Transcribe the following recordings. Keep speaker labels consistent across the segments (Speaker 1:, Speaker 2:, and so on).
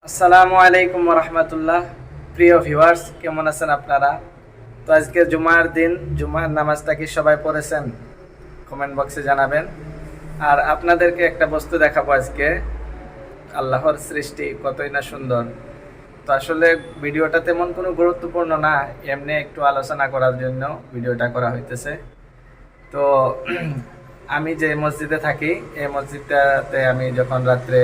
Speaker 1: আসসালামু আলাইকুম রহমতুল্লাহ। প্রিয় ভিউয়ার্স, কেমন আছেন আপনারা? তো আজকে জুমার দিন, জুমার নামাজটা কি সবাই পড়েছেন? কমেন্ট বক্সে জানাবেন। আর আপনাদেরকে একটা বস্তু দেখাবো আজকে। আল্লাহর সৃষ্টি কতই না সুন্দর। তো আসলে ভিডিওটা তেমন কোনো গুরুত্বপূর্ণ না, এমনি একটু আলোচনা করার জন্য ভিডিওটা করা হইতেছে। তো আমি যে মসজিদে থাকি, এই মসজিদটাতে আমি যখন রাত্রে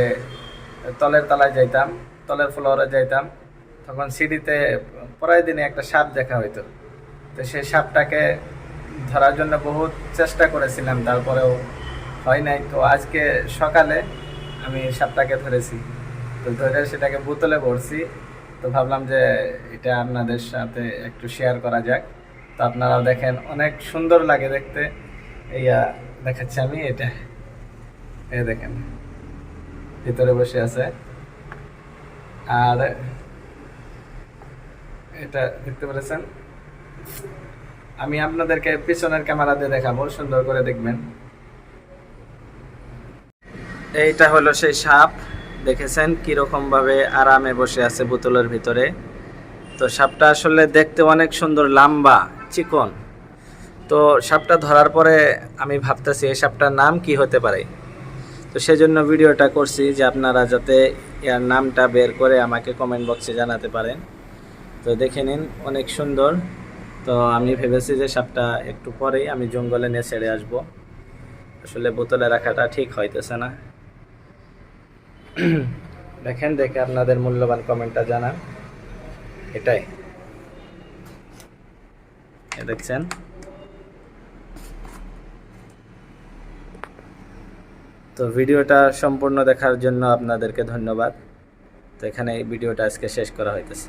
Speaker 1: তলের তলায় যাইতাম, তলের ফ্লোরে যাইতাম, তখন সিঁড়িতে পরের দিনে একটা সাপ দেখা হইতো। তো সেই সাপটাকে ধরার জন্য বহুত চেষ্টা করেছিলাম, তারপরেও হয় নাই। তো আজকে সকালে আমি সাপটাকে ধরেছি। তো ধরে সেটাকে বোতলে ভরছি। তো ভাবলাম যে এটা আপনাদের সাথে একটু শেয়ার করা যাক। তো আপনারাও দেখেন, অনেক সুন্দর লাগে দেখতে। এইয়া দেখাচ্ছি আমি, এটা এই দেখেন ভিতরে বসে আছে। আর এটা দেখতে পেরেছেন, আমি আপনাদেরকে পিছনের ক্যামেরা দিয়ে দেখাবো, সুন্দর করে দেখবেন। এইটা হলো সেই সাপ, দেখেছেন কিরকম ভাবে আরামে বসে আছে বোতলের ভিতরে। তো সাপটা আসলে দেখতে অনেক সুন্দর, লম্বা, চিকন। তো সাপটা ধরার পরে আমি ভাবতেছি এই সাপটার নাম কি হতে পারে। তো সেজন্য ভিডিওটা করছি যে আপনারা যাতে এর নামটা বের করে আমাকে কমেন্ট বক্সে জানাতে পারেন। তো দেখে নিন, অনেক সুন্দর। তো আমি ভেবেছি যে সাপটা একটু পরেই আমি জঙ্গলে নিয়ে ছেড়ে আসব। আসলে বোতলে রাখাটা ঠিক হইতেছে না। দেখেন, দেখে আপনাদের মূল্যবান কমেন্টটা জানান। এটাই দেখছেন। তো ভিডিওটা সম্পূর্ণ দেখার জন্য আপনাদেরকে ধন্যবাদ। তো এখানে এই ভিডিওটা আজকে শেষ করা হইতেছে।